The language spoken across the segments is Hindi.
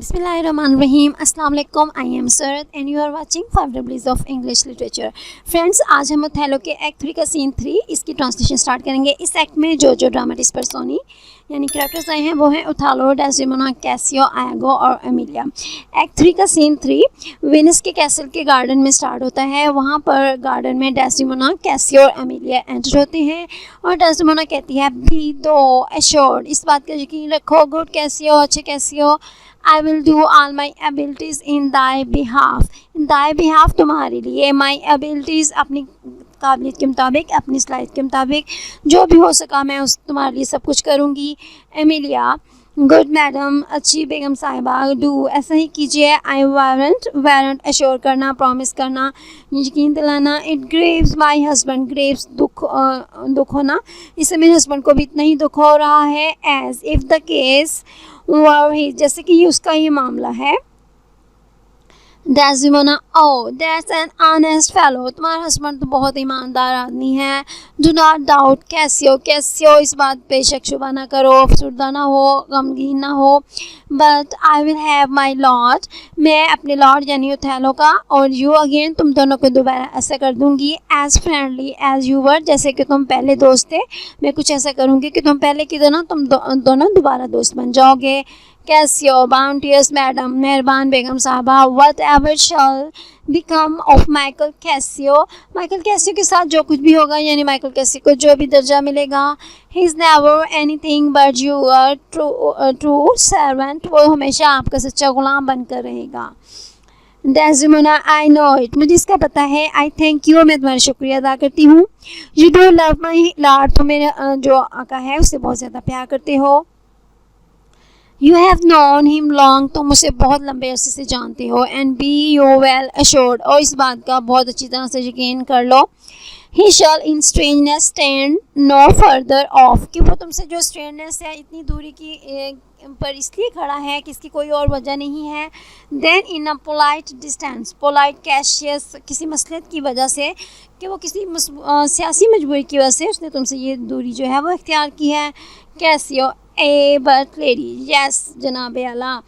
बिस्मिल्लाहिर्रहमानिर्रहीम अस्सलाम वालेकुम। I am Sarad and you are watching 5 of English literature. Friends, आज हम ओथेलो के एक्ट 3 का सीन 3 इसकी ट्रांसलेशन स्टार्ट करेंगे। इस एक्ट में जो ड्रामेटिक पर्सोनी यानी कैरेक्टर्स आए हैं वो हैं ओथेलो, डेस्डेमोना, कैसियो, आयागो और एमिलिया। एक्ट 3 का सीन 3 वेनिस के कैसल के गार्डन में स्टार्ट होता है। वहाँ पर गार्डन में डेस्डेमोना, कैसियो और एमिलिया एंटर होते हैं और डेस्डेमोना कहती है बी दो एश्योर्ड, इस बात का यकीन रखो, गुड कैसियो, अच्छे Casio, I will do all my abilities in thy behalf। in thy behalf तुम्हारे लिए, my abilities अपनी काबिलियत के मुताबिक, अपनी सलाहियत के मुताबिक जो भी हो सका मैं उस तुम्हारे लिए सब कुछ करूँगी। एमिलिया गुड मैडम, अच्छी बेगम साहिबा, डू ऐसा ही कीजिए। आई वारंट एश्योर करना, प्रॉमिस करना, यकीन दिलाना। It Graves my husband, Graves दुख होना, इससे मेरे हस्बैंड को भी इतना ही दुख हो रहा है। एज इफ़ द केस ही, जैसे कि ये उसका ही मामला है। Desdemona O that's an honest fellow, तुम्हारा हस्बैंड तो बहुत ईमानदार आदमी है। Do not doubt Casio, Casio इस बात पे शक शुबा ना करो, अफसरदा ना हो, गमगीन ना हो। But I will have my lord, मैं अपने लॉर्ड यानी ओथेलो का और यू अगेन, तुम दोनों को दोबारा ऐसा कर दूंगी। As friendly as you were, जैसे कि तुम पहले दोस्त थे, मैं कुछ ऐसा करूँगी कि तुम पहले की तरह तुम दोनों दोबारा दोस्त बन जाओगे। कैसियो बाउंटियस मैडम, मेहरबान बेगम साहबा, what ever shall become of Michael Casio, Michael Casio के साथ जो कुछ भी होगा यानी माइकल कैसियो को जो भी दर्जा मिलेगा। He is never anything but your true servant, वो हमेशा आपका सच्चा गुलाम बनकर रहेगा। डेस्डेमोना आई नो इट, मुझे इसका पता है। आई थैंक यू, मैं तुम्हारा शुक्रिया अदा करती हूँ। You do love my lord, तुम मेरे जो आका है उससे बहुत ज़्यादा प्यार करते हो। You have known him long, तुम उसे बहुत लंबे अरसे से जानते हो। And be you well assured, और इस बात का बहुत अच्छी तरह से यकीन कर लो। He shall in strangeness stand no further off, कि वो तुमसे जो स्ट्रेंजनेस है, इतनी दूरी की पर इसलिए खड़ा है कि इसकी कोई और वजह नहीं है। Then in a polite distance, polite cautious, किसी मसलहत की वजह से, कि वो किसी सियासी मजबूरी की वजह से उसने तुमसे ये दूरी जो है वो इख्तियार की है। Casio A but lady, yes जनाब आला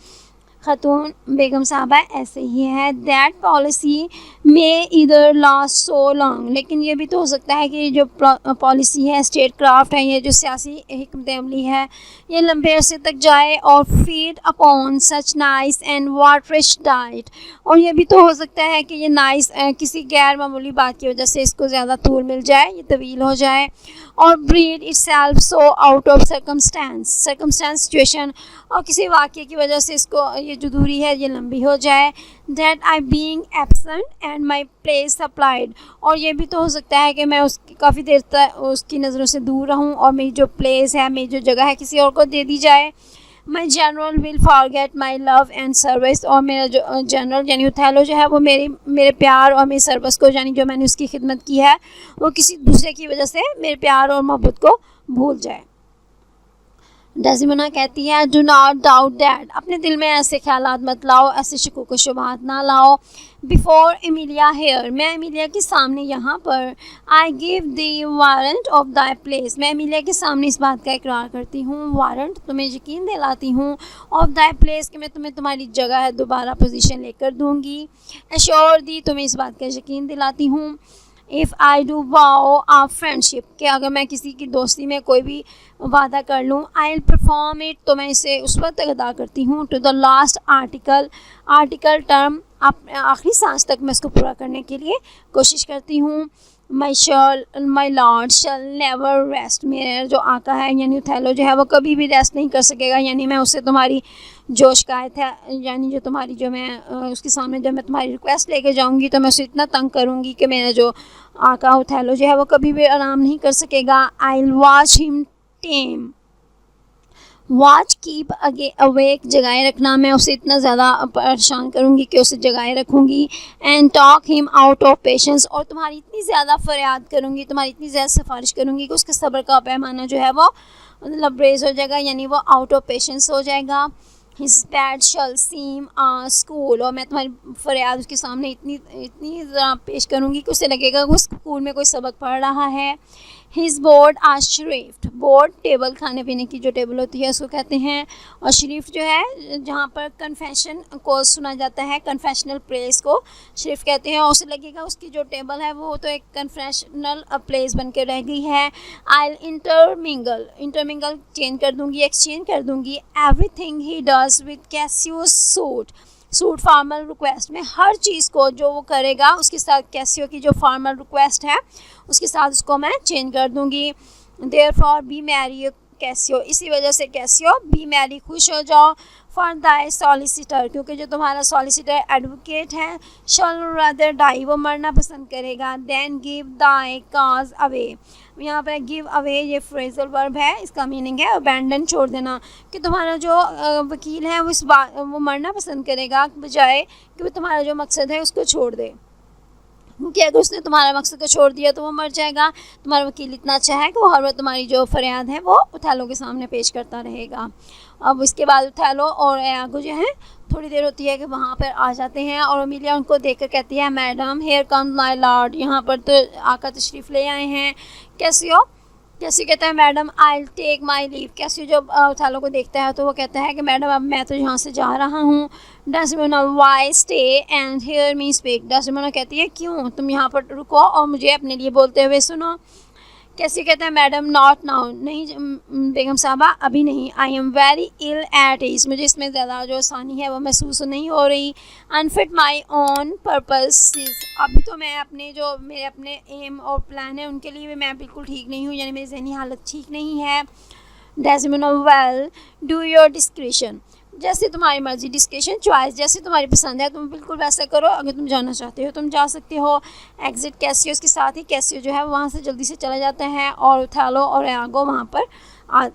ख़तून बेगम साहबा, ऐसे ही है। दैट पॉलिसी में इधर लास्ट सो लॉन्ग, लेकिन ये भी तो हो सकता है कि जो पॉलिसी है, स्टेट क्राफ्ट है, ये जो सियासी हिकमत अमली है, ये लंबे अरसे तक जाए। और feed upon such nice and waterish diet, और ये भी तो हो सकता है कि ये नाइस किसी गैर मामूली बात की वजह से इसको ज़्यादा तूल मिल जाए, ये तवील हो जाए। और breed itself so out of circumstance situation, और किसी वाक़े की वजह से इसको ये जो दूरी है ये लंबी हो जाए। That I being absent and my place supplied, और ये भी तो हो सकता है कि मैं उसकी काफ़ी देर तक उसकी नज़रों से दूर रहूं और मेरी जो प्लेस है, मेरी जो जगह है, किसी और को दे दी जाए। माई general will forget my love and service, और मेरा जो जनरल यानी ओथेलो जो है वो मेरे प्यार और मेरी सर्विस को, यानी जो मैंने उसकी खिदमत की है, वो किसी दूसरे की वजह से मेरे प्यार और मोहब्बत को भूल जाए। डेस्डेमोना कहती है डू नॉट डाउट दैट, अपने दिल में ऐसे ख्यालात मत लाओ, ऐसे शुकूक व शुबहात ना लाओ। बिफोर एमिलिया हेयर, मैं एमिलिया के सामने यहाँ पर। I give the warrant of thy place, मैं एमिलिया के सामने इस बात का इकरार करती हूँ, वारंट तुम्हें यकीन दिलाती हूँ, ऑफ दाई प्लेस कि मैं तुम्हें तुम्हारी जगह है दोबारा पोजीशन लेकर दूँगी। एश्योर दी, तुम्हें इस बात का यकीन दिलाती हूँ। If I do wow of friendship, कि अगर मैं किसी की दोस्ती में कोई भी वादा कर लूँ, आई विल परफॉर्म इट, तो मैं इसे उस वक्त तक अदा करती हूँ। To the last article term, आखिरी सांस तक मैं इसको पूरा करने के लिए कोशिश करती हूँ। My lord shall never rest, मेरा जो आका है यानी ओथेलो जो है वो कभी भी रेस्ट नहीं कर सकेगा, यानी मैं उससे तुम्हारी जो शिकायत है, यानी जो तुम्हारी जो मैं उसके सामने जब मैं तुम्हारी रिक्वेस्ट लेके जाऊंगी तो मैं उसे इतना तंग करूंगी कि मेरा जो आका ओथेलो जो है वो कभी भी आराम नहीं कर सकेगा। I will watch him time, watch keep awake, जगाए रखना, मैं उसे इतना ज़्यादा परेशान करूँगी कि उसे जगाए रखूँगी। And talk him out of patience, और तुम्हारी इतनी ज़्यादा फरियाद करूँगी, तुम्हारी इतनी ज़्यादा सिफारिश करूँगी कि उसके सब्र का पैमाना जो है वो लबरेज हो जाएगा, यानी वो आउट ऑफ पेशेंस हो जाएगा। हिज बैड शल सीम स्कूल, और मैं तुम्हारी फरियाद उसके सामने इतनी ज़रा पेश करूँगी कि उसे लगेगा कि उस स्कूल में कोई सबक पढ़ रहा है। हिज बोर्ड आज शरीफ्ट, बोर्ड टेबल खाने पीने की जो टेबल होती है उसको कहते हैं, और शरीफ जो है जहाँ पर कन्फेशन को सुना जाता है, कन्फेशनल प्लेस को शरीफ कहते हैं। और उसे लगेगा उसकी जो टेबल है वो तो एक कन्फेशनल प्लेस बन के रह गई है। आई इंटरमिंगल, इंटरमिंगल चेंज कर दूँगी, एक्सचेंज कर दूँगी everything he does with Cassio's suit, suit formal request में हर चीज़ को जो वो करेगा उसके साथ कैसियो की जो फॉर्मल रिक्वेस्ट है उसके साथ उसको मैं चेंज कर दूँगी। देयरफॉर बी मैरी कैसियो, इसी वजह से कैसियो बी मैरी, खुश हो जाओ। फॉर दाई सॉलिसिटर, क्योंकि जो तुम्हारा सॉलिसिटर एडवोकेट है, शॉल रादर डाई, वो मरना पसंद करेगा। देन गिव दाई काज अवे, यहाँ पर गिव अवे ये फ्रेजल वर्ब है, इसका मीनिंग है अबैंडन, छोड़ देना, कि तुम्हारा जो वकील है वो मरना पसंद करेगा बजाय कि वो तुम्हारा जो मकसद है उसको छोड़ दे, क्योंकि अगर उसने तुम्हारा मकसद को छोड़ दिया तो वो मर जाएगा। तुम्हारा वकील इतना अच्छा है कि वो हर वक्त तुम्हारी जो फरियाद है वो उथैलो के सामने पेश करता रहेगा। अब इसके बाद उथैलो और यागो जो है थोड़ी देर होती है कि वहाँ पर आ जाते हैं और अमीलिया उनको देखकर कहती है madam here come my lord, यहाँ पर तो आका तशरीफ़ ले आए हैं। कैसियो कहता है madam I take my leave. Cassio जब उथैलो को देखता है तो वो कहता है कि मैडम अब मैं तो यहाँ से जा रहा हूँ। Desdemona why stay and hear me speak, Desdemona कहती है क्यों, तुम यहाँ पर रुको और मुझे अपने लिए बोलते हुए सुनो। कैसे कहता है मैडम नॉट नाउ, नहीं बेगम साहबा अभी नहीं। I am very ill at ease, मुझे इसमें ज़्यादा जो आसानी है वो महसूस नहीं हो रही। अनफिट माई ओन पर्पस, अभी तो मैं अपने जो मेरे अपने एम और प्लान है उनके लिए मैं बिल्कुल ठीक नहीं हूँ, यानी मेरी जहनी हालत ठीक नहीं है। Desdemona well do your discretion, जैसे तुम्हारी मर्जी, डिस्क्रिशन चॉइस, जैसे तुम्हारी पसंद है तुम बिल्कुल वैसा करो, अगर तुम जाना चाहते हो तुम जा सकते हो। एग्जिट कैसियो, उसके साथ ही कैसियो जो है वहाँ से जल्दी से चला जाता है और उथैलो और यागो वहाँ पर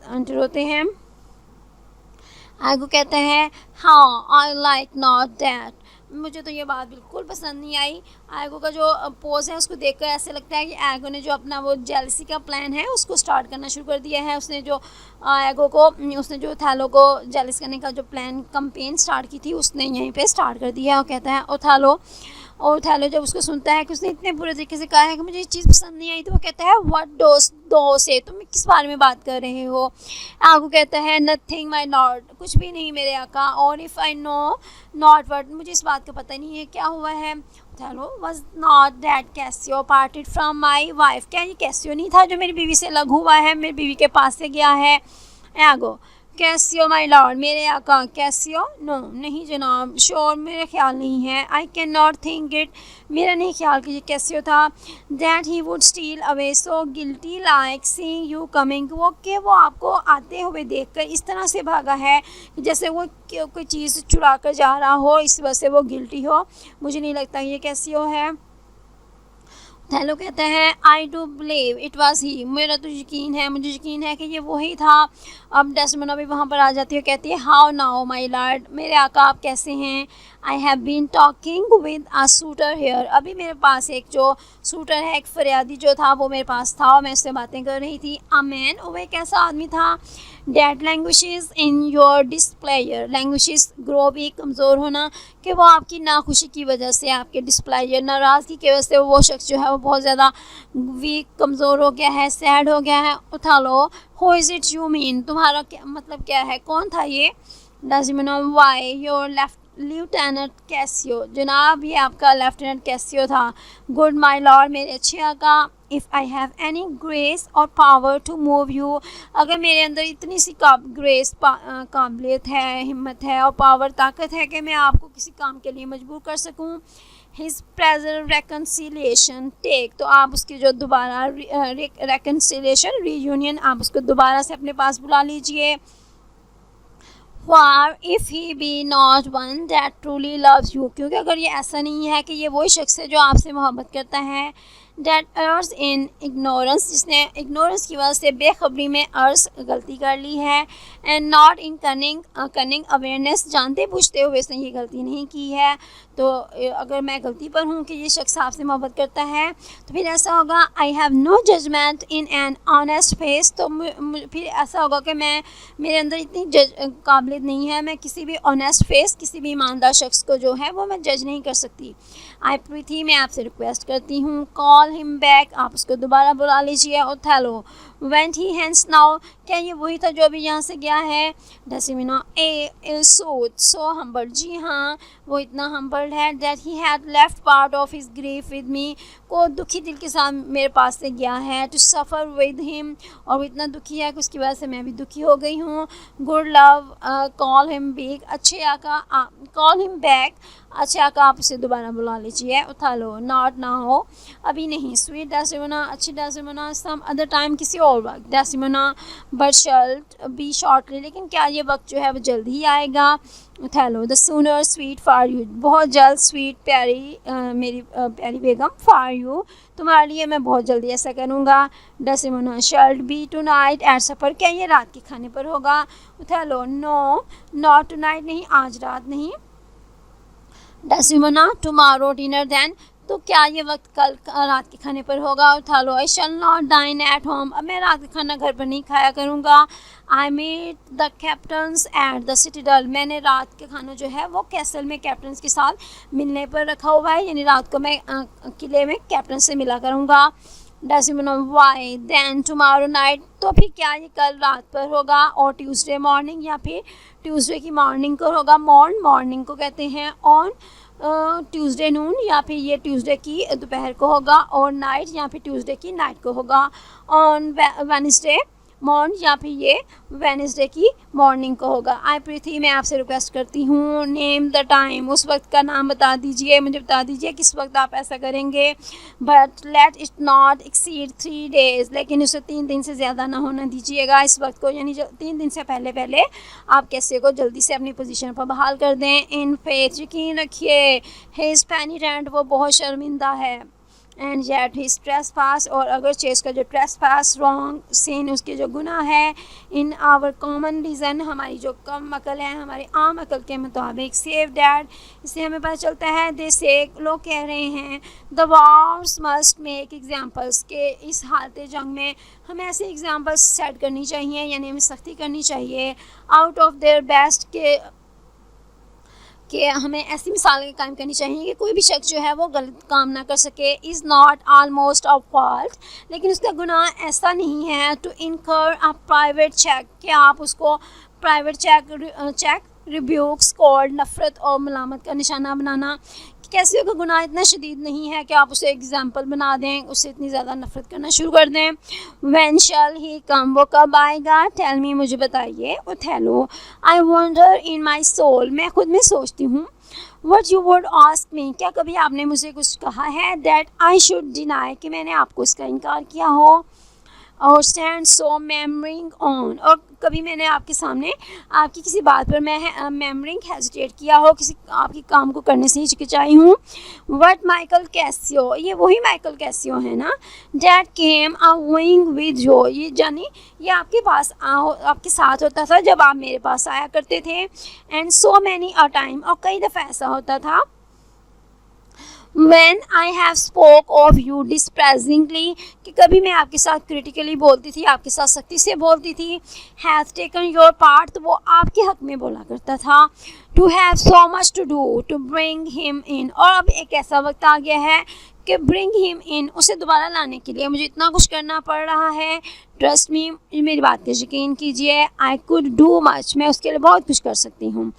एंटर होते हैं। यागो कहता है हाँ आई लाइक नॉट दैट, मुझे तो ये बात बिल्कुल पसंद नहीं आई। एगो का जो पोज है उसको देखकर ऐसे लगता है कि एगो ने जो अपना वो जेलसी का प्लान है उसको स्टार्ट करना शुरू कर दिया है। उसने जो उथैलो को जेलस करने का जो प्लान कैंपेन स्टार्ट की थी उसने यहीं पे स्टार्ट कर दिया। और कहता है उथैलो, और उथैलो जब उसको सुनता है कि उसने इतने बुरे तरीके से कहा है कि मुझे ये चीज़ पसंद नहीं आई, तो वो कहता है व्हाट दो से, तुम किस बारे में बात कर रहे हो। आगू कहता है नथिंग माई लॉर्ड, कुछ भी नहीं मेरे आका। और if I know not what, मुझे इस बात का पता नहीं है क्या हुआ है। Othello was not that Cassio parted from my wife, क्या ये कैसियो नहीं था जो मेरी बीवी से अलग हुआ है, मेरी बीवी के पास से गया है। आगो कैसियो माई लॉर्ड, मेरे आका। कैसियो नो, नहीं जनाब, श्योर मेरे ख्याल नहीं है। I can not think it, मेरा नहीं ख्याल कि ये कैसियो था। That he would steel away so guilty like seeing you coming, वो आपको आते हुए देखकर इस तरह से भागा है जैसे वो कोई चीज़ चुरा कर जा रहा हो, इस वजह से वो गिल्टी हो। मुझे नहीं लगता ये कैसियो है। उथैलो कहता है I do believe it was he, मेरा तो यकीन है, मुझे यकीन है कि ये वही था। अब डेस्डेमोना भी वहाँ पर आ जाती है, कहती है हाउ नाउ माई लॉर्ड, मेरे आका आप कैसे हैं। I have been talking with a suitor here, अभी मेरे पास एक जो सूटर है, एक फरियादी जो था वो मेरे पास था और मैं उससे बातें कर रही थी। अ मैन, वो एक ऐसा आदमी था। That languishes in your displeasure, languishes grow भी कमज़ोर होना, कि वो आपकी नाखुशी की वजह से, आपके डिस्प्लेयर नाराज़गी की वजह से वो शख्स जो है वो बहुत ज़्यादा वीक, कमज़ोर हो गया है, सैड हो गया है। Othello who is it you mean, तुम्हारा क्या मतलब क्या है, कौन था ये। Desdemona why your lieutenant Cassio, जनाब ये आपका लेफ्टिनेंट कैसियो था। गुड माई लॉर्ड, मेरे अच्छे आका। If I have any grace और पावर टू मूव यू, अगर मेरे अंदर इतनी सी ग्रेस, काबिलियत है, हिम्मत है और पावर, ताकत है कि मैं आपको किसी काम के लिए मजबूर कर सकूं। हिज प्रेजेंट रेकन्सिलिएशन टेक, तो आप उसकी जो दोबारा रेकन्सिलिएशन रीयूनियन, आप उसको दोबारा से अपने पास बुला लीजिए। For if he be not one that truly loves you, क्योंकि अगर ये ऐसा नहीं है कि ये वही शख्स है जो आपसे मोहब्बत करता है। That errs in ignorance, जिसने इग्नोरेंस की वजह से, बेखबरी में अर्स गलती कर ली है। And not in cunning awareness, जानते पूछते हुए इसने ये गलती नहीं की है। तो अगर मैं गलती पर हूँ कि ये शख्स आपसे मोहब्बत करता है तो फिर ऐसा होगा I have no judgement in an honest face, तो फिर ऐसा होगा कि मेरे अंदर इतनी काबिलियत नहीं है, मैं किसी भी ऑनेस्ट फेस, किसी भी ईमानदार शख्स को जो है वो मैं जज नहीं कर सकती। आई प्रीति, मैं आपसे रिक्वेस्ट करती हूँ, कॉल call him back, आप उसको दोबारा बुला लीजिए. Othello, went he hence now, क्या ये वही था जो अभी यहाँ से गया है? Desdemona, a is so humbled, जी हाँ वो इतना humbled है, that he had left part of his grief with me, को दुखी दिल के साथ मेरे पास से गया है, to suffer with him, और वो इतना दुखी है कि उसकी वजह से मैं भी दुखी हो गई हूँ. Good love, call him back, अच्छे आका call him back, अच्छे आका आप उसे दोबारा बुला लीजिए. Othello, not now, अभी नहीं. Sweet Desdemona, अच्छी Desdemona, some other time, किसी और वक्त. Desdemona, but shall be shortly, लेकिन क्या ये वक्त जो है वो जल्द ही आएगा. Othello, the sooner sweet for you, बहुत जल्द sweet प्यारी मेरी प्यारी बेगम, for you, तुम्हारे लिए मैं बहुत जल्दी ऐसा करूँगा. Desdemona, shall be tonight at supper, क्या ये रात के खाने पर होगा? Othello, no, not tonight, नहीं आज रात नहीं. Desdemona, tomorrow dinner then, तो क्या ये वक्त कल रात के खाने पर होगा? Othello, I shall not dine at home, अब मैं रात का खाना घर पर नहीं खाया करूँगा. I meet the captains at the citadel, मैंने रात के खाना जो है वो कैसल में कैप्टन्स के साथ मिलने पर रखा हुआ है, यानी रात को मैं किले में कैप्टन से मिला करूँगा. Desdemona, why then tomorrow night, तो फिर क्या ये कल रात पर होगा? और ट्यूसडे मॉर्निंग, या फिर ट्यूसडे की मॉर्निंग को होगा. मॉर्निंग को कहते हैं ऑन ट्यूसडे नून, या फिर ये ट्यूसडे की दोपहर को होगा. और नाइट, या फिर ट्यूसडे की नाइट को होगा. ऑन वेडनेसडे मॉर्निंग, या फिर ये वेडनेसडे की मॉर्निंग को होगा. आई प्रीति, मैं आपसे रिक्वेस्ट करती हूँ. नेम द टाइम, उस वक्त का नाम बता दीजिए, मुझे बता दीजिए किस वक्त आप ऐसा करेंगे. But let it not exceed 3 days, लेकिन उसे 3 दिन से ज़्यादा ना होना दीजिएगा इस वक्त को, यानी 3 दिन से पहले आप कैसे को जल्दी से अपनी पोजीशन पर बहाल कर दें. इन फेथ, यकीन रखिए. हिज पेनिटेंट, वो बहुत शर्मिंदा है. एंड येट हिज ट्रेसपास, और अगरचे इसका जो ट्रेसपास रॉन्ग सिन, उसके जो गुनाह है. इन आवर कॉमन रीज़न, हमारी जो कम अकल है, हमारी आम अकल के मुताबिक. सेव डैड, इससे हमें पता चलता है दे से लोग कह रहे हैं the Wars must make examples, के इस हालत जंग में हमें ऐसे एग्जाम्पल्स सेट करनी चाहिए, यानी हमें सख्ती करनी चाहिए. आउट ऑफ देयर बेस्ट, कि हमें ऐसी मिसालें कायम करनी चाहिए कि कोई भी शख्स जो है वो गलत काम ना कर सके. Is not almost of fault, लेकिन उसका गुनाह ऐसा नहीं है. टू इनकर अ प्राइवेट चेक, कि आप उसको प्राइवेट चेक रिब्यूक्स, कॉल्ड, नफ़रत और मलामत का निशाना बनाना. कैसे का गुनाह इतना शदीद नहीं है कि आप उसे एग्जाम्पल बना दें, उससे इतनी ज़्यादा नफ़रत करना शुरू कर दें. व्हेन शैल ही कम, वो कब आएगा? टेल मी, मुझे बताइए. Othello, I wonder in my soul, मैं खुद में सोचती हूँ. What you would ask me, क्या कभी आपने मुझे कुछ कहा है? दैट आई शुड डिनाई, कि मैंने आपको इसका इनकार किया हो. और स्टैंड सो मेमरिंग ऑन, और कभी मैंने आपके सामने आपकी किसी बात पर मैं मेमरिंग हेजिटेट किया हो, किसी आपके काम को करने से हिचकिचाई हूँ. वट माइकल कैसियो, ये वही माइकल कैसियो है ना. That came a wing with जो, ये जानी ये आपके पास आपके साथ होता था जब आप मेरे पास आया करते थे. And so many a time, और कई दफ़ा ऐसा होता था. When I have spoke of you disparagingly, कि कभी मैं आपके साथ क्रिटिकली बोलती थी, आपके साथ सख्ती से बोलती थी. Have taken your part, तो वो आपके हक़ में बोला करता था. To have so much to do to bring him in, और अब एक ऐसा वक्त आ गया है कि bring him in, उसे दोबारा लाने के लिए मुझे इतना कुछ करना पड़ रहा है. Trust me, मेरी बात का यकीन कीजिए. I could do much, मैं उसके लिए बहुत कुछ कर सकती हूँ.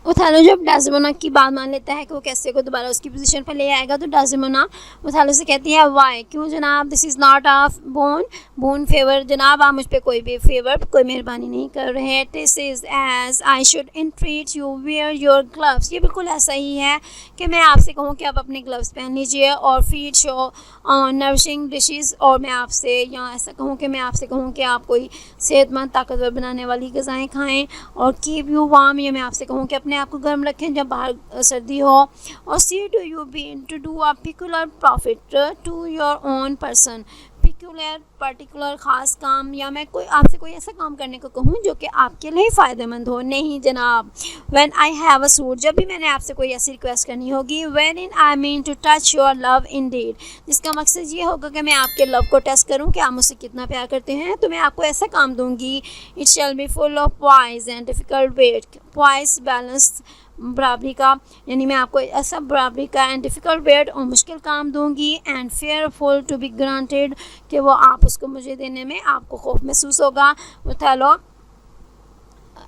Othello जब डेस्डेमोना की बात मान लेता है कि वो कैसे को दोबारा उसकी पोजीशन पर ले आएगा, तो डेस्डेमोना Othello से कहती है वाई, क्यों जनाब. This is not of bone favour, जनाब आप मुझ पर कोई भी फेवर, कोई मेहरबानी नहीं कर रहे हैं. This is as I should entreat you wear your gloves, ये बिल्कुल ऐसा ही है कि मैं आपसे कहूँ कि आप अपने ग्लव्स पहन लीजिए. और फीड शो नरिशिंग डिशेज़, और मैं आपसे या ऐसा कहूँ कि मैं आपसे कहूँ कि आप कोई सेहतमंद ताकतवर बनाने वाली ग़िज़ाएँ खाएँ. और कीप यू वार्म, या मैं आपसे कहूँ कि अपने आपको गर्म रखें जब बाहर सर्दी हो. और see to you be to do a peculiar profit to your own person, peculiar particular ख़ास काम, या मैं कोई आपसे कोई ऐसा काम करने को कहूँ जो कि आपके लिए फ़ायदेमंद हो. नहीं जनाब. When I have a suit, जब भी मैंने आपसे कोई ऐसी रिक्वेस्ट करनी होगी. When in I mean to touch your love indeed, जिसका मकसद ये होगा कि मैं आपके लव को टेस्ट करूँ कि आप मुझसे कितना प्यार करते हैं, तो मैं आपको ऐसा काम दूँगी. It shall be full of poise and difficult weight, poise balance बराबरी का, यानी मैं आपको ऐसा बराबरी का एंड डिफ़िकल्ट वेट और मुश्किल काम दूंगी and fearful to be granted, कि वो आप उसको मुझे देने में आपको खौफ महसूस होगा। वो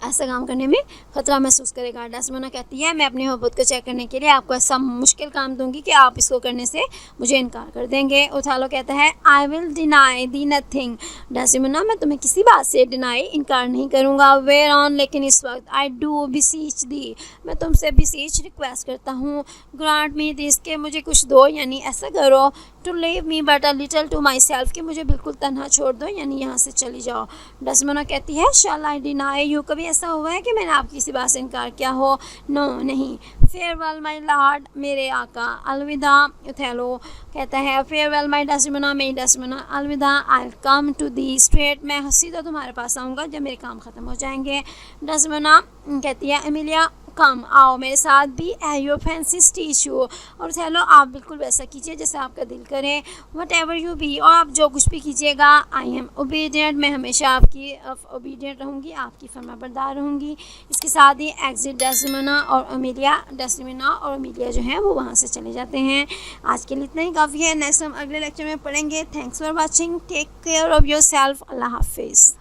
ऐसा काम करने में ख़तरा महसूस करेगा। डेस्मोना कहती है मैं अपनी मोहब्बत को चेक करने के लिए आपको ऐसा मुश्किल काम दूंगी कि आप इसको करने से मुझे इनकार कर देंगे। ओथेलो कहता है I will deny thee nothing. Desdemona मैं तुम्हें किसी बात से इनकार नहीं करूँगा। वेयर ऑन लेकिन इस वक्त आई डू बिसीच दी, मैं तुमसे बिसीच रिक्वेस्ट करता हूँ। ग्रांट मी दिस, के मुझे कुछ दो, यानी ऐसा करो। To leave me but a little to myself, कि मुझे बिल्कुल तन्हा छोड़ दो, यानी यहाँ से चली जाओ। डेस्मोना कहती है शैल आई डिनाई यू, कभी ऐसा हुआ है कि मैंने आपकी किसी बात से इनकार किया हो? नो नहीं। फेयरवेल माई लॉर्ड, मेरे आका, अलविदा। ओथेलो कहता है फेयरवेल माई डेस्मोना, मेरी डेस्मोना, अलविदा। आई कम टू दी स्ट्रेट, मैं सीधा तुम्हारे पास आऊँगा जब मेरे काम ख़त्म हो जाएंगे। डेस्मोना कहती है एमिलिया कम, आओ मेरे साथ भी, योर फैंसी टीच यू। और ओथेलो आप बिल्कुल वैसा कीजिए जैसा आपका दिल करे। वट एवर यू बी, और आप जो कुछ भी कीजिएगा। आई एम ओबीडियंट, मैं हमेशा आपकी ओबीडियंट रहूँगी, आपकी फरमाबरदार रहूँगी। इसके साथ ही एग्जिट डेस्मोना और एमिलिया, डेस्मोना और एमिलिया जो है वो वहाँ से चले जाते हैं। आज के लिए इतना ही काफ़ी है, नेक्स्ट हम अगले लेक्चर में पढ़ेंगे। Thanks for watching, take care of yourself, Allah हाफिज़।